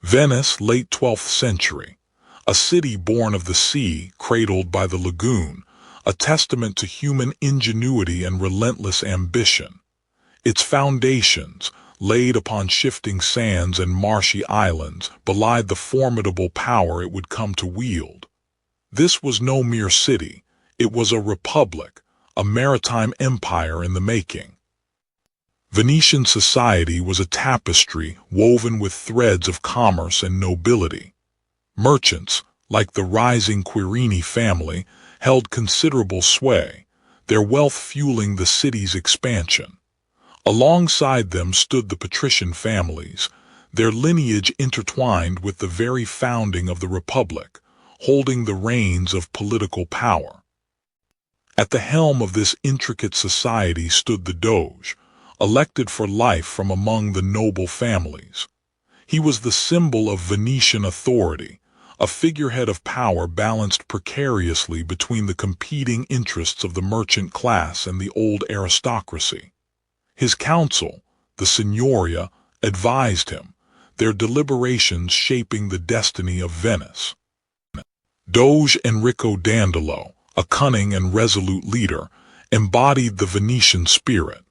Venice, late 12th century. A city born of the sea, cradled by the lagoon, a testament to human ingenuity and relentless ambition. Its foundations, laid upon shifting sands and marshy islands, belied the formidable power it would come to wield. This was no mere city, it was a republic, a maritime empire in the making. Venetian society was a tapestry woven with threads of commerce and nobility. Merchants, like the rising Quirini family, held considerable sway, their wealth fueling the city's expansion. Alongside them stood the patrician families, their lineage intertwined with the very founding of the Republic, holding the reins of political power. At the helm of this intricate society stood the Doge, elected for life from among the noble families. He was the symbol of Venetian authority, a figurehead of power balanced precariously between the competing interests of the merchant class and the old aristocracy. His council, the Signoria, advised him, their deliberations shaping the destiny of Venice. Doge Enrico Dandolo, a cunning and resolute leader, embodied the Venetian spirit.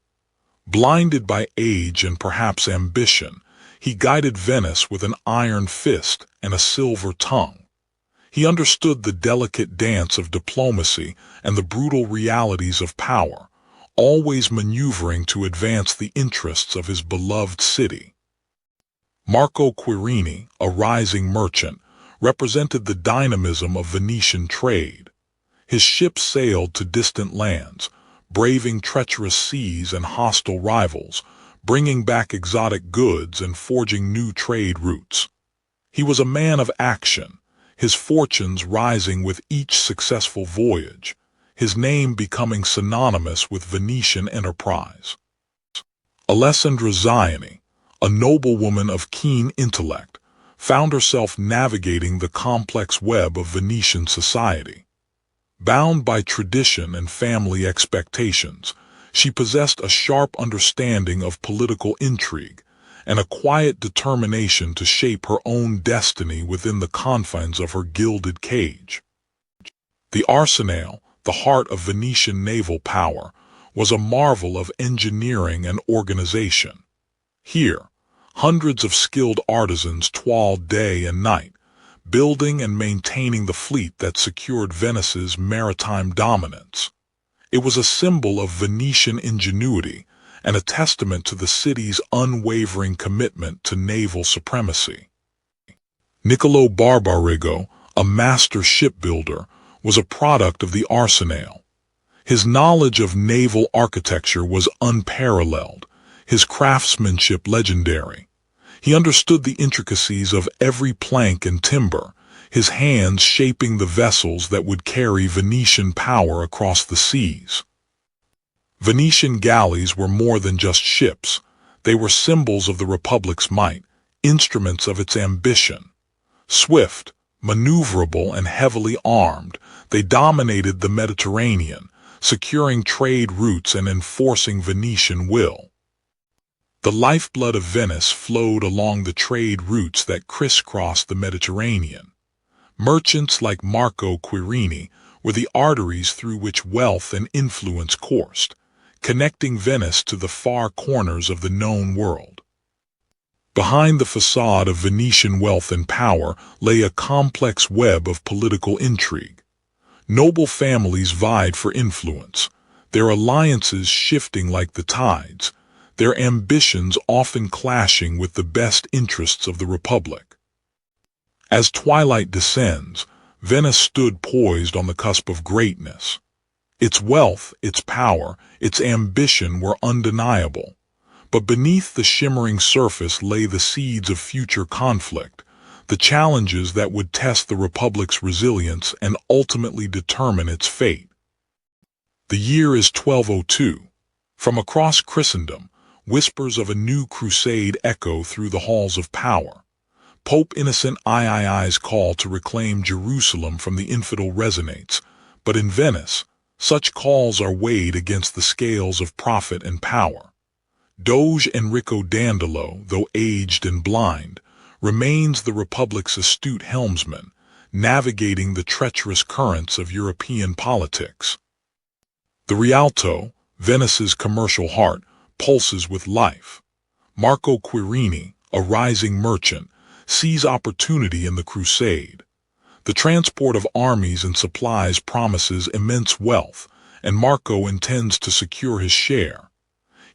Blinded by age and perhaps ambition, he guided Venice with an iron fist and a silver tongue. He understood the delicate dance of diplomacy and the brutal realities of power, always maneuvering to advance the interests of his beloved city. Marco Quirini, a rising merchant, represented the dynamism of Venetian trade. His ships sailed to distant lands, braving treacherous seas and hostile rivals, bringing back exotic goods and forging new trade routes. He was a man of action, his fortunes rising with each successful voyage, his name becoming synonymous with Venetian enterprise. Alessandra Ziani, a noblewoman of keen intellect, found herself navigating the complex web of Venetian society. Bound by tradition and family expectations, she possessed a sharp understanding of political intrigue and a quiet determination to shape her own destiny within the confines of her gilded cage. The Arsenale, the heart of Venetian naval power, was a marvel of engineering and organization. Here, hundreds of skilled artisans toiled day and night, building and maintaining the fleet that secured Venice's maritime dominance. It was a symbol of Venetian ingenuity and a testament to the city's unwavering commitment to naval supremacy. Niccolo Barbarigo, a master shipbuilder, was a product of the Arsenale. His knowledge of naval architecture was unparalleled, his craftsmanship legendary. He understood the intricacies of every plank and timber, his hands shaping the vessels that would carry Venetian power across the seas. Venetian galleys were more than just ships. They were symbols of the Republic's might, instruments of its ambition. Swift, maneuverable, and heavily armed, they dominated the Mediterranean, securing trade routes and enforcing Venetian will. The lifeblood of Venice flowed along the trade routes that crisscrossed the Mediterranean. Merchants like Marco Quirini were the arteries through which wealth and influence coursed, connecting Venice to the far corners of the known world. Behind the facade of Venetian wealth and power lay a complex web of political intrigue. Noble families vied for influence, their alliances shifting like the tides, their ambitions often clashing with the best interests of the Republic. As twilight descends, Venice stood poised on the cusp of greatness. Its wealth, its power, its ambition were undeniable, but beneath the shimmering surface lay the seeds of future conflict, the challenges that would test the Republic's resilience and ultimately determine its fate. The year is 1202. From across Christendom, whispers of a new crusade echo through the halls of power. Pope Innocent III's call to reclaim Jerusalem from the infidel resonates, but in Venice, such calls are weighed against the scales of profit and power. Doge Enrico Dandolo, though aged and blind, remains the Republic's astute helmsman, navigating the treacherous currents of European politics. The Rialto, Venice's commercial heart, pulses with life. Marco Quirini, a rising merchant, sees opportunity in the crusade. The transport of armies and supplies promises immense wealth, and Marco intends to secure his share.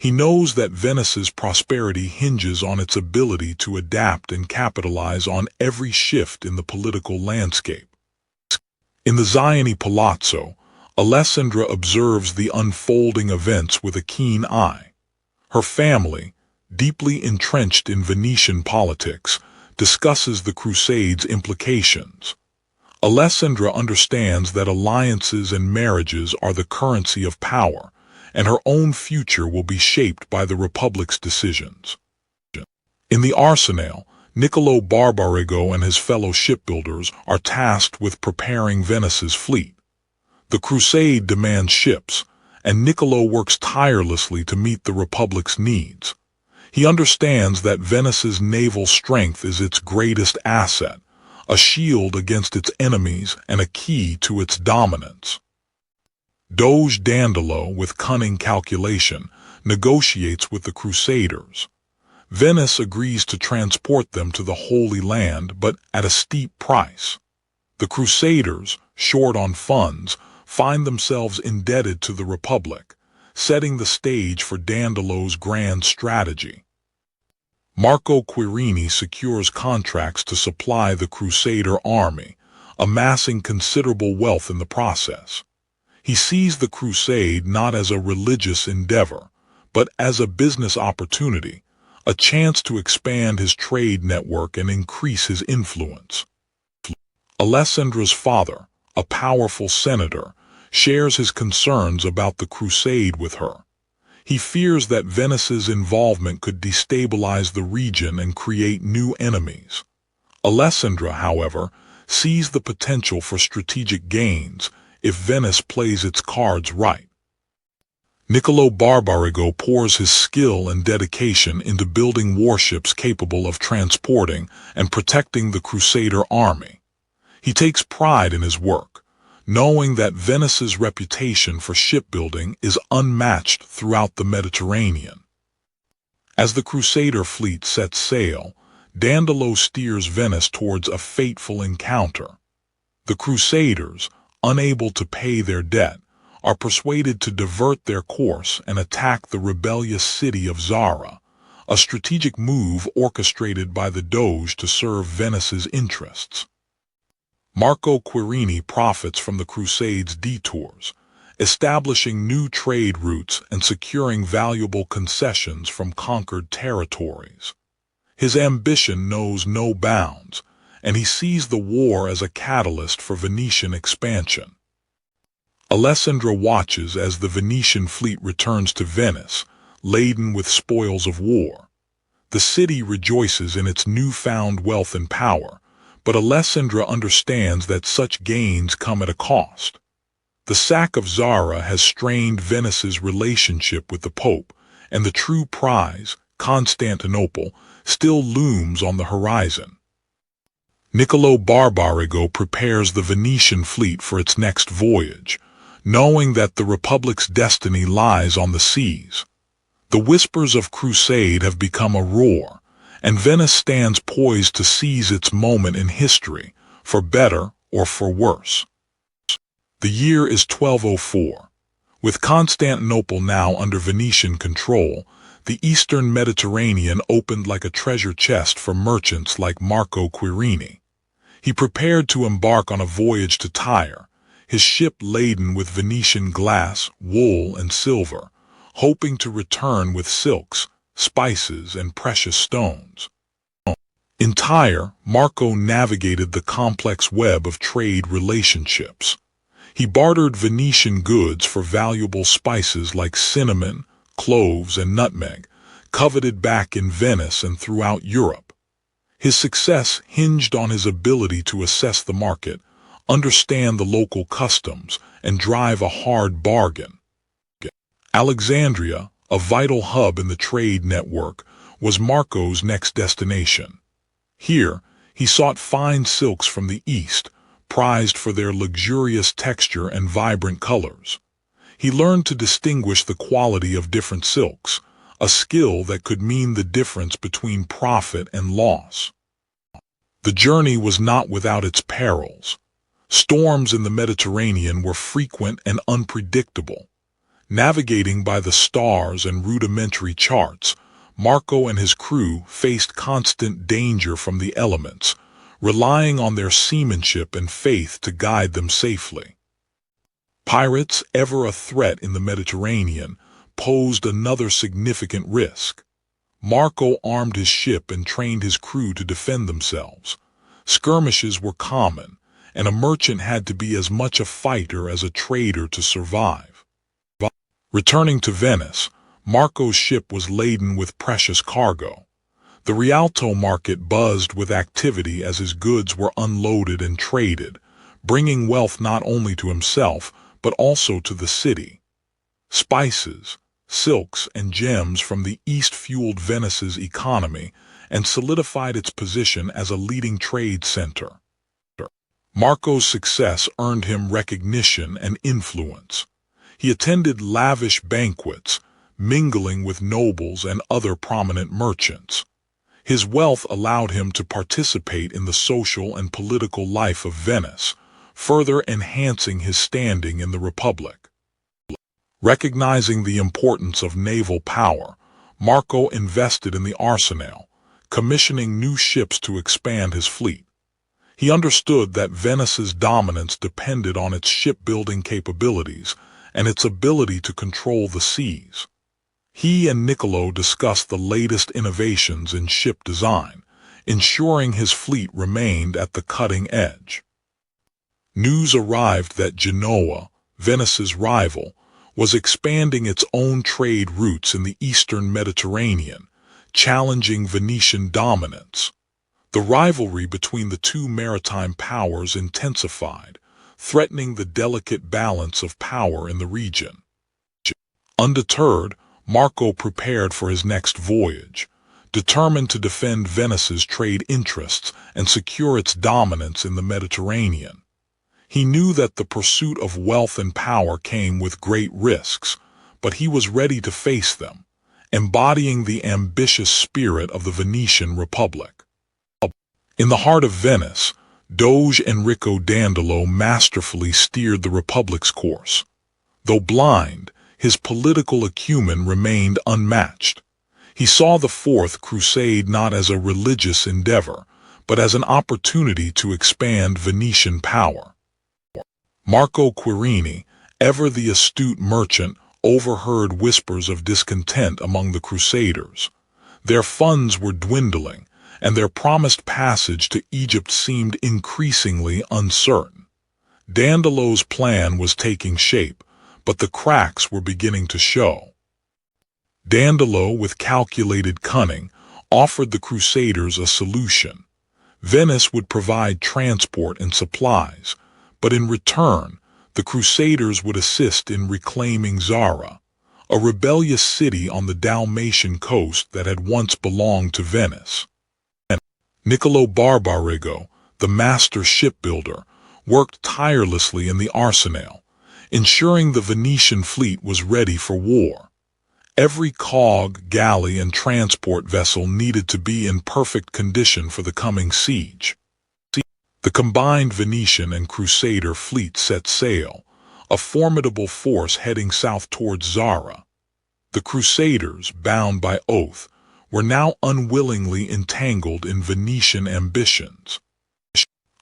He knows that Venice's prosperity hinges on its ability to adapt and capitalize on every shift in the political landscape. In the Ziani Palazzo, Alessandra observes the unfolding events with a keen eye. Her family, deeply entrenched in Venetian politics, discusses the Crusade's implications. Alessandra understands that alliances and marriages are the currency of power, and her own future will be shaped by the Republic's decisions. In the Arsenal, Niccolo Barbarigo and his fellow shipbuilders are tasked with preparing Venice's fleet. The Crusade demands ships, and Niccolo works tirelessly to meet the Republic's needs. He understands that Venice's naval strength is its greatest asset, a shield against its enemies and a key to its dominance. Doge Dandolo, with cunning calculation, negotiates with the Crusaders. Venice agrees to transport them to the Holy Land, but at a steep price. The Crusaders, short on funds, find themselves indebted to the Republic, setting the stage for Dandolo's grand strategy. Marco Quirini secures contracts to supply the Crusader army, amassing considerable wealth in the process. He sees the crusade not as a religious endeavor, but as a business opportunity, a chance to expand his trade network and increase his influence. Alessandra's father, a powerful senator, shares his concerns about the crusade with her. He fears that Venice's involvement could destabilize the region and create new enemies. Alessandra, however, sees the potential for strategic gains if Venice plays its cards right. Niccolo Barbarigo pours his skill and dedication into building warships capable of transporting and protecting the Crusader army. He takes pride in his work, knowing that Venice's reputation for shipbuilding is unmatched throughout the Mediterranean. As the Crusader fleet sets sail, Dandolo steers Venice towards a fateful encounter. The Crusaders, unable to pay their debt, are persuaded to divert their course and attack the rebellious city of Zara, a strategic move orchestrated by the Doge to serve Venice's interests. Marco Quirini profits from the Crusade's detours, establishing new trade routes and securing valuable concessions from conquered territories. His ambition knows no bounds, and he sees the war as a catalyst for Venetian expansion. Alessandra watches as the Venetian fleet returns to Venice, laden with spoils of war. The city rejoices in its newfound wealth and power, but Alessandra understands that such gains come at a cost. The sack of Zara has strained Venice's relationship with the Pope, and the true prize, Constantinople, still looms on the horizon. Niccolo Barbarigo prepares the Venetian fleet for its next voyage, knowing that the Republic's destiny lies on the seas. The whispers of crusade have become a roar, and Venice stands poised to seize its moment in history, for better or for worse. The year is 1204. With Constantinople now under Venetian control, the eastern Mediterranean opened like a treasure chest for merchants like Marco Quirini. He prepared to embark on a voyage to Tyre, his ship laden with Venetian glass, wool, and silver, hoping to return with silks, spices, and precious stones. In Tyre, Marco navigated the complex web of trade relationships. He bartered Venetian goods for valuable spices like cinnamon, cloves, and nutmeg, coveted back in Venice and throughout Europe. His success hinged on his ability to assess the market, understand the local customs, and drive a hard bargain. Alexandria, a vital hub in the trade network, was Marco's next destination. Here, he sought fine silks from the East, prized for their luxurious texture and vibrant colors. He learned to distinguish the quality of different silks, a skill that could mean the difference between profit and loss. The journey was not without its perils. Storms in the Mediterranean were frequent and unpredictable. Navigating by the stars and rudimentary charts, Marco and his crew faced constant danger from the elements, relying on their seamanship and faith to guide them safely. Pirates, ever a threat in the Mediterranean, posed another significant risk. Marco armed his ship and trained his crew to defend themselves. Skirmishes were common, and a merchant had to be as much a fighter as a trader to survive. Returning to Venice, Marco's ship was laden with precious cargo. The Rialto market buzzed with activity as his goods were unloaded and traded, bringing wealth not only to himself, but also to the city. Spices, silks, and gems from the East fueled Venice's economy and solidified its position as a leading trade center. Marco's success earned him recognition and influence. He attended lavish banquets, mingling with nobles and other prominent merchants. His wealth allowed him to participate in the social and political life of Venice, further enhancing his standing in the Republic. Recognizing the importance of naval power, Marco invested in the arsenal, commissioning new ships to expand his fleet. He understood that Venice's dominance depended on its shipbuilding capabilities and its ability to control the seas. He and Niccolo discussed the latest innovations in ship design, ensuring his fleet remained at the cutting edge. News arrived that Genoa, Venice's rival, was expanding its own trade routes in the eastern Mediterranean, challenging Venetian dominance. The rivalry between the two maritime powers intensified, threatening the delicate balance of power in the region. Undeterred, Marco prepared for his next voyage, determined to defend Venice's trade interests and secure its dominance in the Mediterranean. He knew that the pursuit of wealth and power came with great risks, but he was ready to face them, embodying the ambitious spirit of the Venetian Republic. In the heart of Venice, Doge Enrico Dandolo masterfully steered the Republic's course. Though blind, his political acumen remained unmatched. He saw the Fourth Crusade not as a religious endeavor, but as an opportunity to expand Venetian power. Marco Quirini, ever the astute merchant, overheard whispers of discontent among the Crusaders. Their funds were dwindling, and their promised passage to Egypt seemed increasingly uncertain. Dandolo's plan was taking shape, but the cracks were beginning to show. Dandolo, with calculated cunning, offered the Crusaders a solution. Venice would provide transport and supplies, but in return, the Crusaders would assist in reclaiming Zara, a rebellious city on the Dalmatian coast that had once belonged to Venice. Niccolo Barbarigo, the master shipbuilder, worked tirelessly in the arsenal, ensuring the Venetian fleet was ready for war. Every cog, galley, and transport vessel needed to be in perfect condition for the coming siege. The combined Venetian and Crusader fleet set sail, a formidable force heading south towards Zara. The Crusaders, bound by oath, were now unwillingly entangled in Venetian ambitions.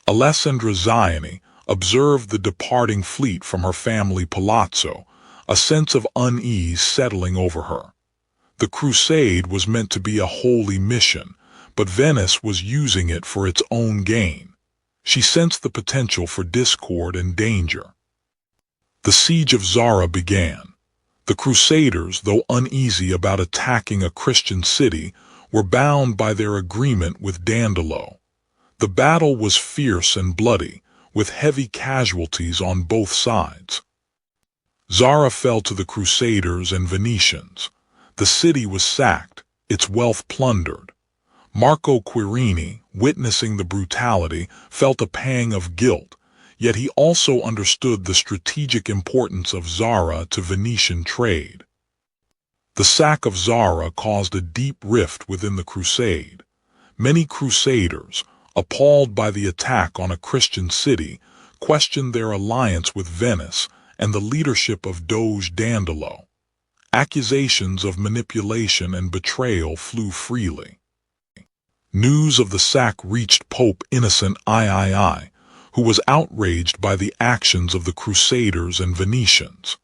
Alessandra Ziani observed the departing fleet from her family palazzo, a sense of unease settling over her. The crusade was meant to be a holy mission, but Venice was using it for its own gain. She sensed the potential for discord and danger. The siege of Zara began. The Crusaders, though uneasy about attacking a Christian city, were bound by their agreement with Dandolo. The battle was fierce and bloody, with heavy casualties on both sides. Zara fell to the Crusaders and Venetians. The city was sacked, its wealth plundered. Marco Quirini, witnessing the brutality, felt a pang of guilt, yet he also understood the strategic importance of Zara to Venetian trade. The sack of Zara caused a deep rift within the crusade. Many crusaders, appalled by the attack on a Christian city, questioned their alliance with Venice and the leadership of Doge Dandolo. Accusations of manipulation and betrayal flew freely. News of the sack reached Pope Innocent III, who was outraged by the actions of the Crusaders and Venetians.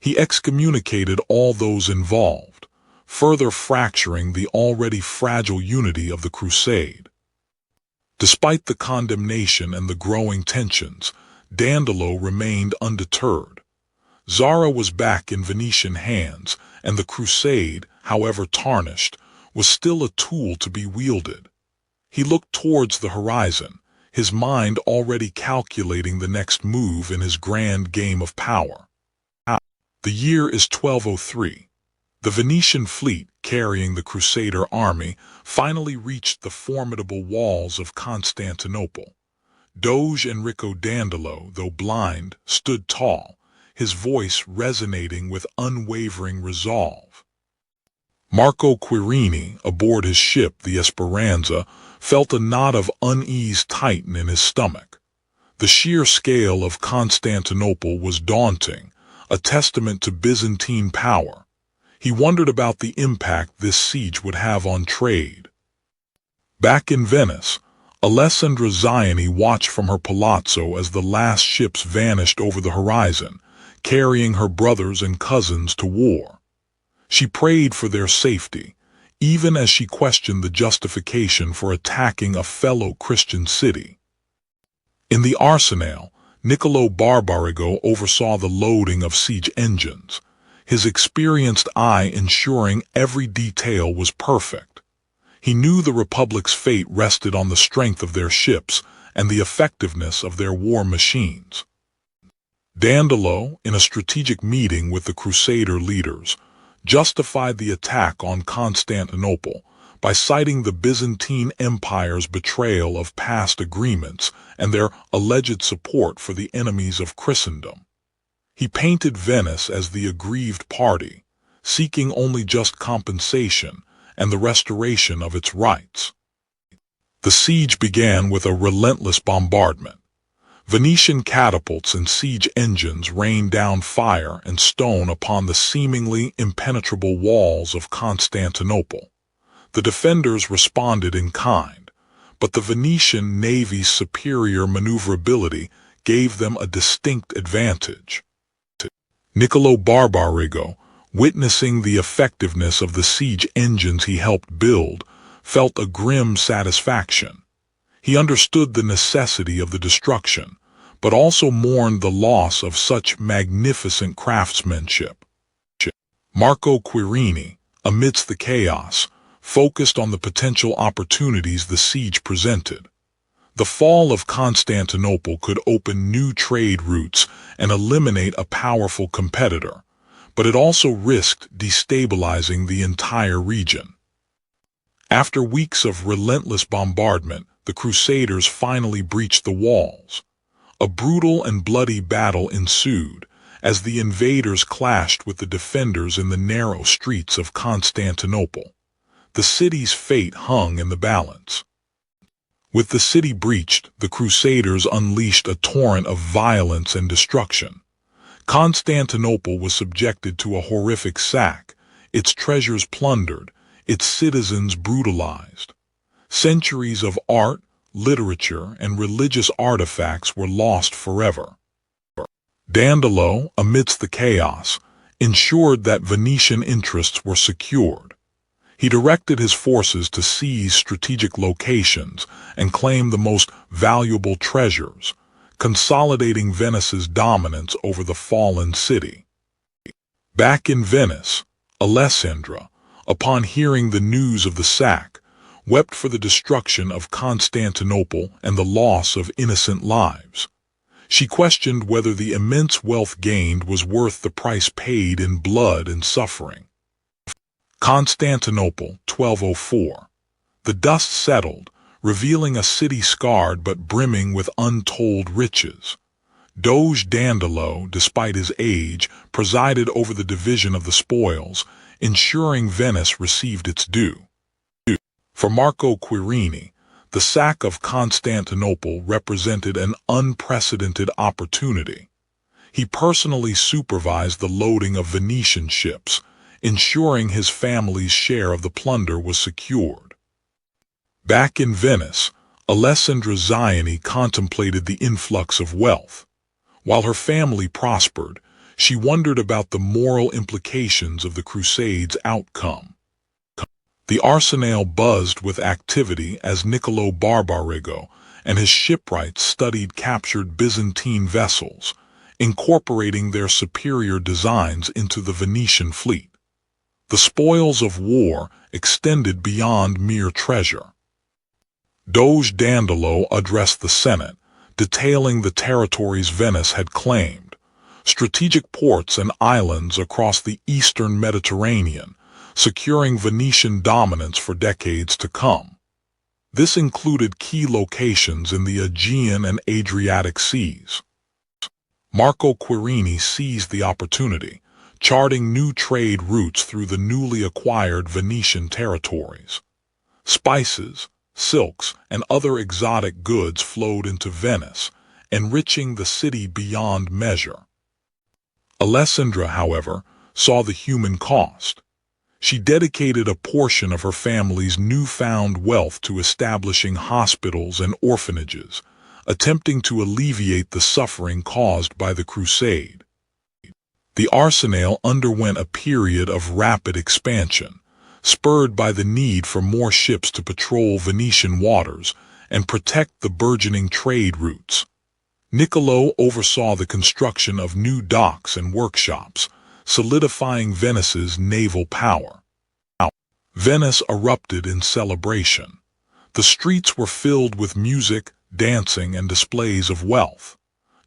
He excommunicated all those involved, further fracturing the already fragile unity of the crusade. Despite the condemnation and the growing tensions, Dandolo remained undeterred. Zara was back in Venetian hands, and the crusade, however tarnished, was still a tool to be wielded. He looked towards the horizon, his mind already calculating the next move in his grand game of power. The year is 1203. The Venetian fleet, carrying the Crusader army, finally reached the formidable walls of Constantinople. Doge Enrico Dandolo, though blind, stood tall, his voice resonating with unwavering resolve. Marco Quirini, aboard his ship, the Esperanza, felt a knot of unease tighten in his stomach. The sheer scale of Constantinople was daunting, a testament to Byzantine power. He wondered about the impact this siege would have on trade. Back in Venice, Alessandra Ziani watched from her palazzo as the last ships vanished over the horizon, carrying her brothers and cousins to war. She prayed for their safety, even as she questioned the justification for attacking a fellow Christian city. In the arsenal, Niccolo Barbarigo oversaw the loading of siege engines, his experienced eye ensuring every detail was perfect. He knew the Republic's fate rested on the strength of their ships and the effectiveness of their war machines. Dandolo, in a strategic meeting with the Crusader leaders, justified the attack on Constantinople by citing the Byzantine Empire's betrayal of past agreements and their alleged support for the enemies of Christendom. He painted Venice as the aggrieved party, seeking only just compensation and the restoration of its rights. The siege began with a relentless bombardment. Venetian catapults and siege engines rained down fire and stone upon the seemingly impenetrable walls of Constantinople. The defenders responded in kind, but the Venetian navy's superior maneuverability gave them a distinct advantage. Niccolo Barbarigo, witnessing the effectiveness of the siege engines he helped build, felt a grim satisfaction. He understood the necessity of the destruction, but also mourned the loss of such magnificent craftsmanship. Marco Quirini, amidst the chaos, focused on the potential opportunities the siege presented. The fall of Constantinople could open new trade routes and eliminate a powerful competitor, but it also risked destabilizing the entire region. After weeks of relentless bombardment, the Crusaders finally breached the walls. A brutal and bloody battle ensued as the invaders clashed with the defenders in the narrow streets of Constantinople. The city's fate hung in the balance. With the city breached, the Crusaders unleashed a torrent of violence and destruction. Constantinople was subjected to a horrific sack, its treasures plundered, its citizens brutalized. Centuries of art, literature, and religious artifacts were lost forever. Dandolo, amidst the chaos, ensured that Venetian interests were secured. He directed his forces to seize strategic locations and claim the most valuable treasures, consolidating Venice's dominance over the fallen city. Back in Venice, Alessandra, upon hearing the news of the sack, wept for the destruction of Constantinople and the loss of innocent lives. She questioned whether the immense wealth gained was worth the price paid in blood and suffering. Constantinople, 1204. The dust settled, revealing a city scarred but brimming with untold riches. Doge Dandolo, despite his age, presided over the division of the spoils, ensuring Venice received its due. For Marco Quirini, the sack of Constantinople represented an unprecedented opportunity. He personally supervised the loading of Venetian ships, ensuring his family's share of the plunder was secured. Back in Venice, Alessandra Ziani contemplated the influx of wealth. While her family prospered, she wondered about the moral implications of the Crusades' outcome. The arsenal buzzed with activity as Niccolò Barbarigo and his shipwrights studied captured Byzantine vessels, incorporating their superior designs into the Venetian fleet. The spoils of war extended beyond mere treasure. Doge Dandolo addressed the Senate, detailing the territories Venice had claimed, strategic ports and islands across the eastern Mediterranean, securing Venetian dominance for decades to come. This included key locations in the Aegean and Adriatic seas. Marco Quirini seized the opportunity, charting new trade routes through the newly acquired Venetian territories. Spices, silks, and other exotic goods flowed into Venice, enriching the city beyond measure. Alessandra, however, saw the human cost. She dedicated a portion of her family's newfound wealth to establishing hospitals and orphanages, attempting to alleviate the suffering caused by the crusade. The arsenal underwent a period of rapid expansion, spurred by the need for more ships to patrol Venetian waters and protect the burgeoning trade routes. Niccolò oversaw the construction of new docks and workshops, solidifying Venice's naval power. Venice erupted in celebration. The streets were filled with music, dancing, and displays of wealth.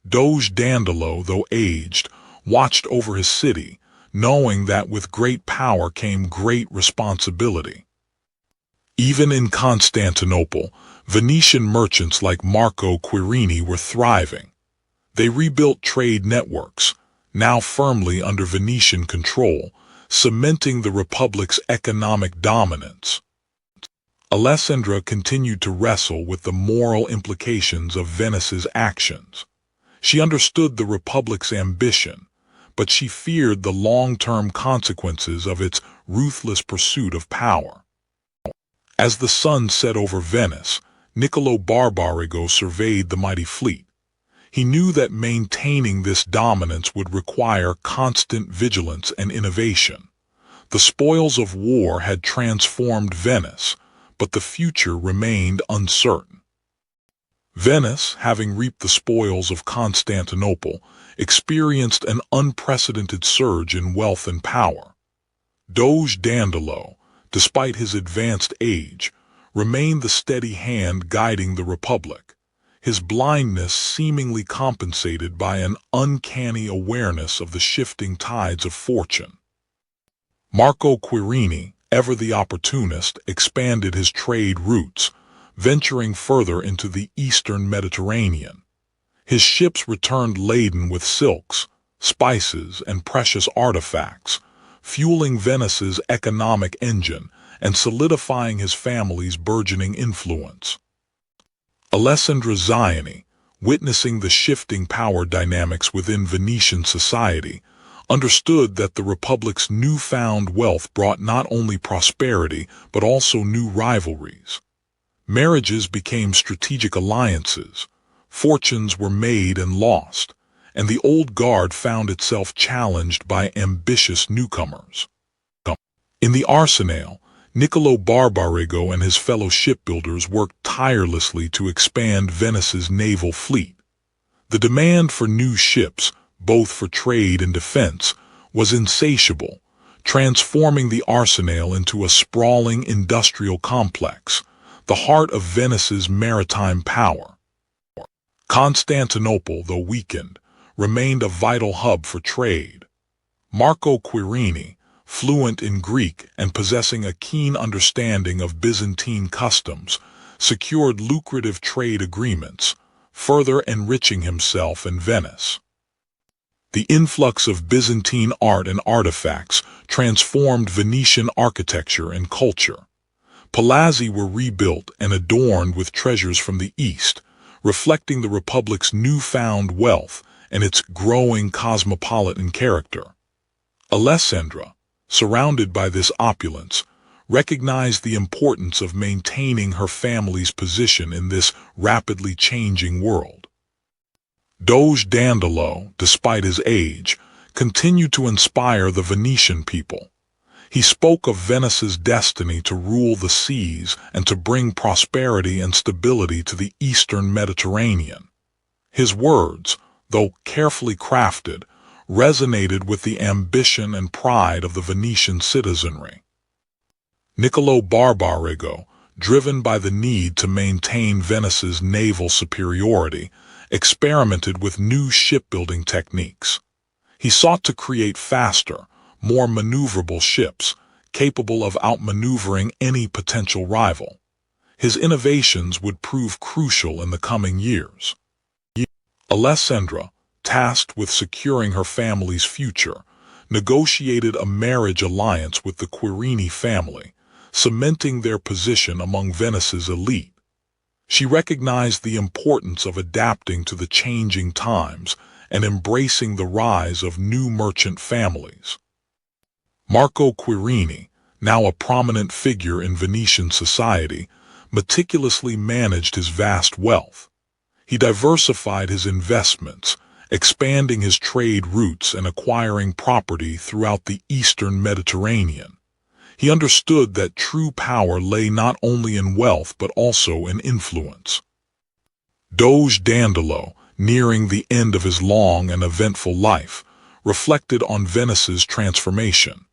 Doge Dandolo, though aged, watched over his city, knowing that with great power came great responsibility. Even in Constantinople, Venetian merchants like Marco Quirini were thriving. They rebuilt trade networks, now firmly under Venetian control, cementing the Republic's economic dominance. Alessandra continued to wrestle with the moral implications of Venice's actions. She understood the Republic's ambition, but she feared the long-term consequences of its ruthless pursuit of power. As the sun set over Venice, Niccolò Barbarigo surveyed the mighty fleet. He knew that maintaining this dominance would require constant vigilance and innovation. The spoils of war had transformed Venice, but the future remained uncertain. Venice, having reaped the spoils of Constantinople, experienced an unprecedented surge in wealth and power. Doge Dandolo, despite his advanced age, remained the steady hand guiding the Republic, his blindness seemingly compensated by an uncanny awareness of the shifting tides of fortune. Marco Quirini, ever the opportunist, expanded his trade routes, venturing further into the eastern Mediterranean. His ships returned laden with silks, spices, and precious artifacts, fueling Venice's economic engine and solidifying his family's burgeoning influence. Alessandra Ziani, witnessing the shifting power dynamics within Venetian society, understood that the Republic's newfound wealth brought not only prosperity but also new rivalries. Marriages became strategic alliances, fortunes were made and lost, and the old guard found itself challenged by ambitious newcomers. In the arsenal, Niccolò Barbarigo and his fellow shipbuilders worked tirelessly to expand Venice's naval fleet. The demand for new ships, both for trade and defense, was insatiable, transforming the arsenal into a sprawling industrial complex, the heart of Venice's maritime power. Constantinople, though weakened, remained a vital hub for trade. Marco Quirini, fluent in Greek and possessing a keen understanding of Byzantine customs, secured lucrative trade agreements, further enriching himself in Venice. The influx of Byzantine art and artifacts transformed Venetian architecture and culture. Palazzi were rebuilt and adorned with treasures from the East, reflecting the Republic's newfound wealth and its growing cosmopolitan character. Alessandra, surrounded by this opulence, recognized the importance of maintaining her family's position in this rapidly changing world. Doge Dandolo, despite his age, continued to inspire the Venetian people. He spoke of Venice's destiny to rule the seas and to bring prosperity and stability to the eastern Mediterranean. His words, though carefully crafted, resonated with the ambition and pride of the Venetian citizenry. Niccolò Barbarigo, driven by the need to maintain Venice's naval superiority, experimented with new shipbuilding techniques. He sought to create faster, more maneuverable ships, capable of outmaneuvering any potential rival. His innovations would prove crucial in the coming years. Alessandra, tasked with securing her family's future, negotiated a marriage alliance with the Querini family, cementing their position among Venice's elite. She recognized the importance of adapting to the changing times and embracing the rise of new merchant families. Marco Querini, now a prominent figure in Venetian society, meticulously managed his vast wealth. He diversified his investments, expanding his trade routes and acquiring property throughout the eastern Mediterranean. He understood that true power lay not only in wealth but also in influence. Doge Dandolo, nearing the end of his long and eventful life, reflected on Venice's transformation.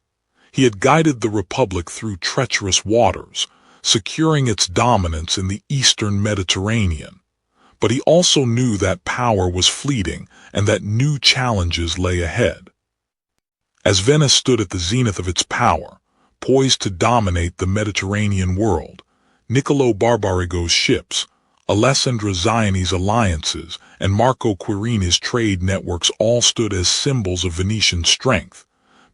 He had guided the Republic through treacherous waters, securing its dominance in the eastern Mediterranean. But he also knew that power was fleeting and that new challenges lay ahead. As Venice stood at the zenith of its power, poised to dominate the Mediterranean world, Niccolò Barbarigo's ships, Alessandra Ziani's alliances, and Marco Querini's trade networks all stood as symbols of Venetian strength,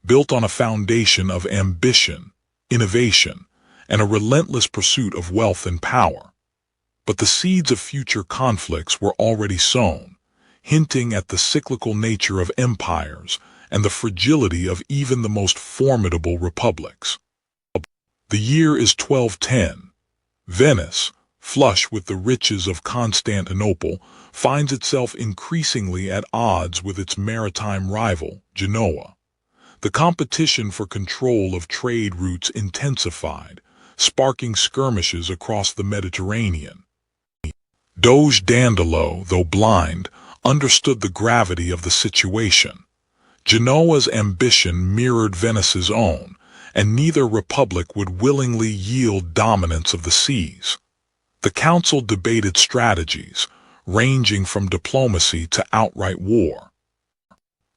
built on a foundation of ambition, innovation, and a relentless pursuit of wealth and power. But the seeds of future conflicts were already sown, hinting at the cyclical nature of empires and the fragility of even the most formidable republics. The year is 1210. Venice, flush with the riches of Constantinople, finds itself increasingly at odds with its maritime rival, Genoa. The competition for control of trade routes intensified, sparking skirmishes across the Mediterranean. Doge Dandolo, though blind, understood the gravity of the situation. Genoa's ambition mirrored Venice's own, and neither republic would willingly yield dominance of the seas. The council debated strategies, ranging from diplomacy to outright war.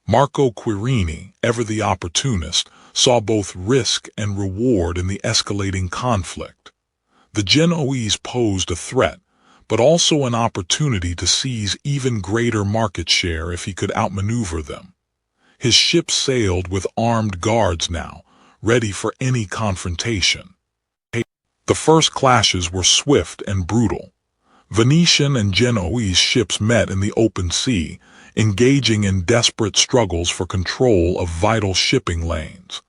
Marco Querini, ever the opportunist, saw both risk and reward in the escalating conflict. The Genoese posed a threat, but also an opportunity to seize even greater market share if he could outmaneuver them. His ships sailed with armed guards now, ready for any confrontation. The first clashes were swift and brutal. Venetian and Genoese ships met in the open sea, engaging in desperate struggles for control of vital shipping lanes.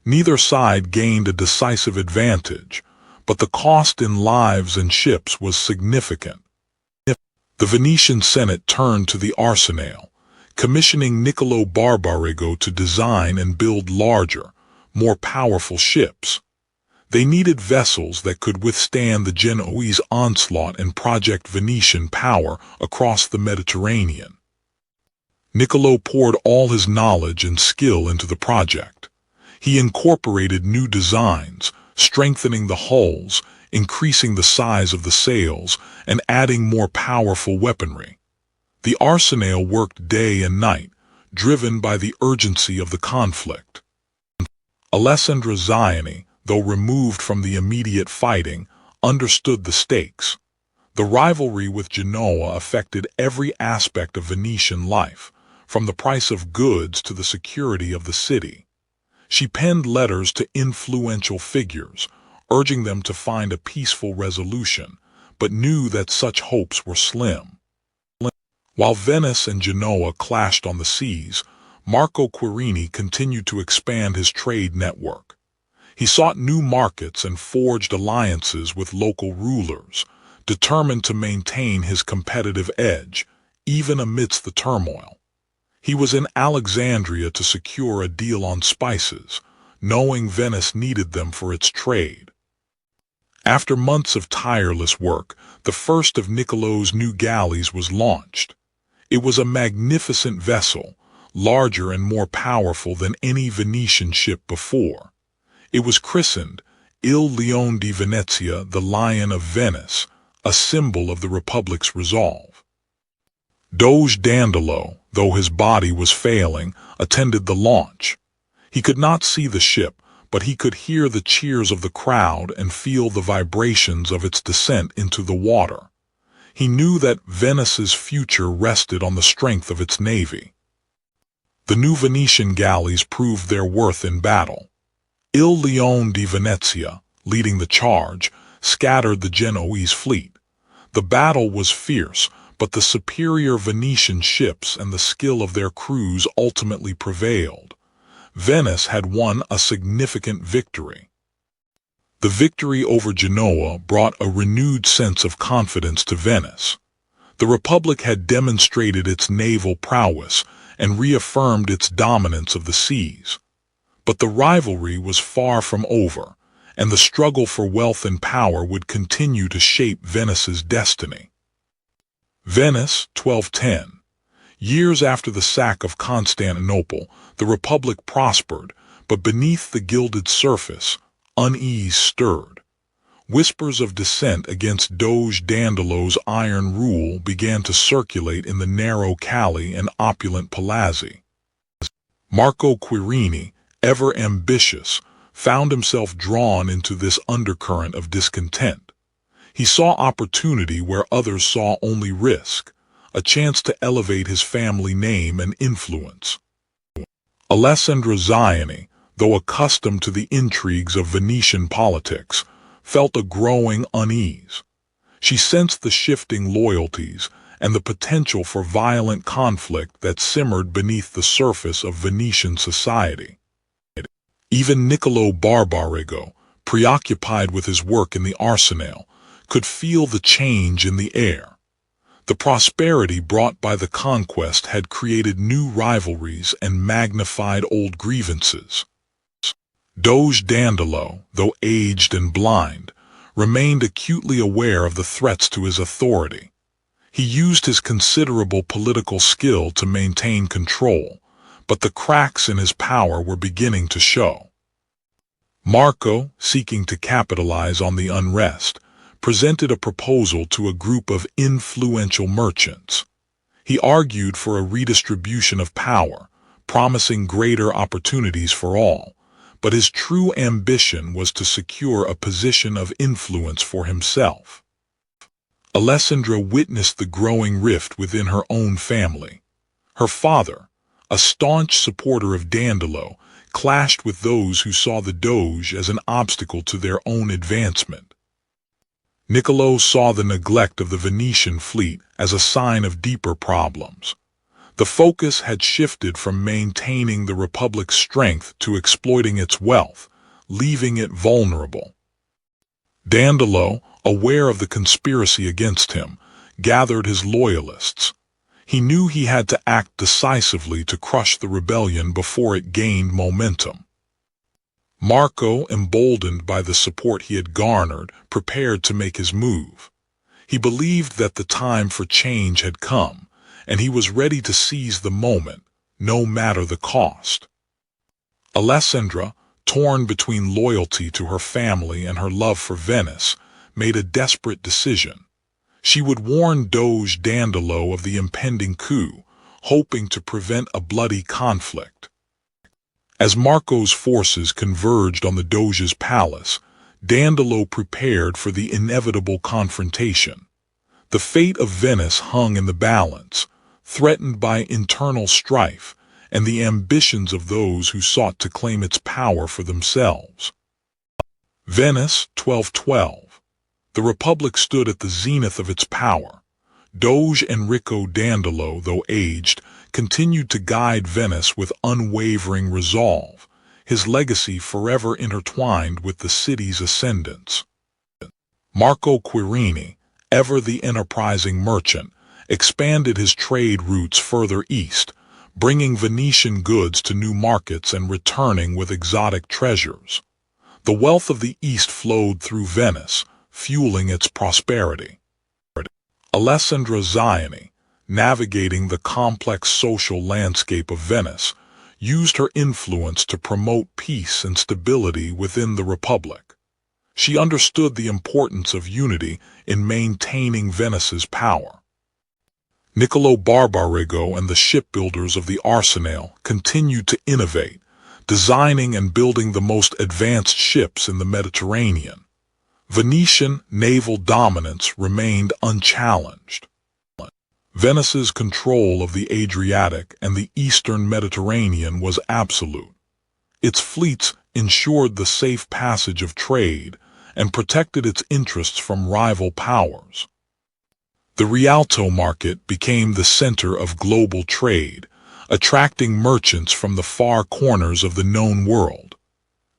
Neither side gained a decisive advantage, but the cost in lives and ships was significant. The Venetian Senate turned to the arsenal, commissioning Niccolò Barbarigo to design and build larger, more powerful ships. They needed vessels that could withstand the Genoese onslaught and project Venetian power across the Mediterranean. Niccolò poured all his knowledge and skill into the project. He incorporated new designs, strengthening the hulls, increasing the size of the sails, and adding more powerful weaponry. The arsenal worked day and night, driven by the urgency of the conflict. Alessandra Ziani, though removed from the immediate fighting, understood the stakes. The rivalry with Genoa affected every aspect of Venetian life, from the price of goods to the security of the city. She penned letters to influential figures, urging them to find a peaceful resolution, but knew that such hopes were slim. While Venice and Genoa clashed on the seas, Marco Quirini continued to expand his trade network. He sought new markets and forged alliances with local rulers, determined to maintain his competitive edge, even amidst the turmoil. He was in Alexandria to secure a deal on spices, knowing Venice needed them for its trade. After months of tireless work, the first of Niccolò's new galleys was launched. It was a magnificent vessel, larger and more powerful than any Venetian ship before. It was christened Il Leone di Venezia, the Lion of Venice, a symbol of the Republic's resolve. Doge Dandolo, though his body was failing, attended the launch. He could not see the ship, but he could hear the cheers of the crowd and feel the vibrations of its descent into the water. He knew that Venice's future rested on the strength of its navy. The new Venetian galleys proved their worth in battle. Il Leone di Venezia, leading the charge, scattered the Genoese fleet. The battle was fierce, but the superior Venetian ships and the skill of their crews ultimately prevailed. Venice had won a significant victory. The victory over Genoa brought a renewed sense of confidence to Venice. The Republic had demonstrated its naval prowess and reaffirmed its dominance of the seas. But the rivalry was far from over, and the struggle for wealth and power would continue to shape Venice's destiny. Venice, 1210. Years after the sack of Constantinople, the Republic prospered, but beneath the gilded surface, unease stirred. Whispers of dissent against Doge Dandolo's iron rule began to circulate in the narrow calli and opulent palazzi. Marco Quirini, ever ambitious, found himself drawn into this undercurrent of discontent. He saw opportunity where others saw only risk, a chance to elevate his family name and influence. Alessandra Ziani, though accustomed to the intrigues of Venetian politics, felt a growing unease. She sensed the shifting loyalties and the potential for violent conflict that simmered beneath the surface of Venetian society. Even Niccolò Barbarigo, preoccupied with his work in the arsenal, could feel the change in the air. The prosperity brought by the conquest had created new rivalries and magnified old grievances. Doge Dandolo, though aged and blind, remained acutely aware of the threats to his authority. He used his considerable political skill to maintain control, but the cracks in his power were beginning to show. Marco, seeking to capitalize on the unrest, presented a proposal to a group of influential merchants. He argued for a redistribution of power, promising greater opportunities for all, but his true ambition was to secure a position of influence for himself. Alessandra witnessed the growing rift within her own family. Her father, a staunch supporter of Dandolo, clashed with those who saw the Doge as an obstacle to their own advancement. Niccolò saw the neglect of the Venetian fleet as a sign of deeper problems. The focus had shifted from maintaining the Republic's strength to exploiting its wealth, leaving it vulnerable. Dandolo, aware of the conspiracy against him, gathered his loyalists. He knew he had to act decisively to crush the rebellion before it gained momentum. Marco, emboldened by the support he had garnered, prepared to make his move. He believed that the time for change had come, and he was ready to seize the moment, no matter the cost. Alessandra, torn between loyalty to her family and her love for Venice, made a desperate decision. She would warn Doge Dandolo of the impending coup, hoping to prevent a bloody conflict. As Marco's forces converged on the Doge's palace, Dandolo prepared for the inevitable confrontation. The fate of Venice hung in the balance, threatened by internal strife and the ambitions of those who sought to claim its power for themselves. Venice, 1212. The Republic stood at the zenith of its power. Doge Enrico Dandolo, though aged, continued to guide Venice with unwavering resolve, his legacy forever intertwined with the city's ascendance. Marco Quirini, ever the enterprising merchant, expanded his trade routes further east, bringing Venetian goods to new markets and returning with exotic treasures. The wealth of the East flowed through Venice, fueling its prosperity. Alessandra Ziani, navigating the complex social landscape of Venice, used her influence to promote peace and stability within the Republic. She understood the importance of unity in maintaining Venice's power. Niccolo Barbarigo and the shipbuilders of the Arsenal continued to innovate, designing and building the most advanced ships in the Mediterranean. Venetian naval dominance remained unchallenged. Venice's control of the Adriatic and the eastern Mediterranean was absolute. Its fleets ensured the safe passage of trade and protected its interests from rival powers. The Rialto market became the center of global trade, attracting merchants from the far corners of the known world.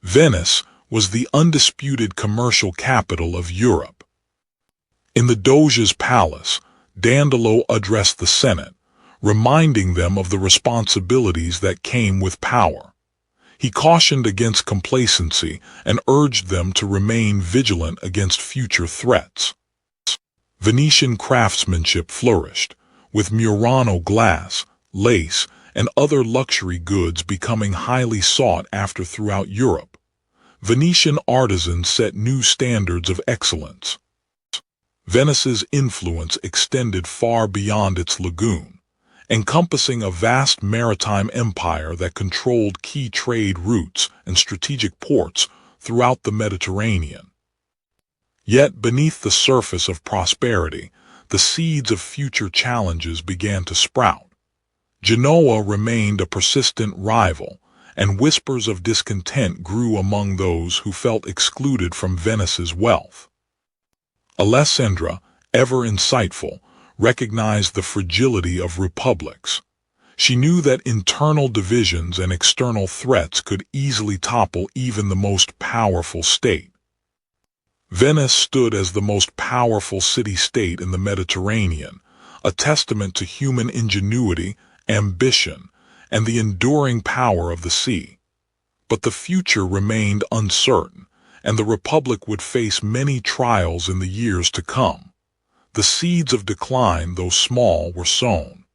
Venice was the undisputed commercial capital of Europe. In the Doge's palace, Dandolo addressed the Senate, reminding them of the responsibilities that came with power. He cautioned against complacency and urged them to remain vigilant against future threats. Venetian craftsmanship flourished, with Murano glass, lace, and other luxury goods becoming highly sought after throughout Europe. Venetian artisans set new standards of excellence. Venice's influence extended far beyond its lagoon, encompassing a vast maritime empire that controlled key trade routes and strategic ports throughout the Mediterranean. Yet beneath the surface of prosperity, the seeds of future challenges began to sprout. Genoa remained a persistent rival, and whispers of discontent grew among those who felt excluded from Venice's wealth. Alessandra, ever insightful, recognized the fragility of republics. She knew that internal divisions and external threats could easily topple even the most powerful state. Venice stood as the most powerful city-state in the Mediterranean, a testament to human ingenuity, ambition, and the enduring power of the sea. But the future remained uncertain, and the Republic would face many trials in the years to come. The seeds of decline, though small, were sown.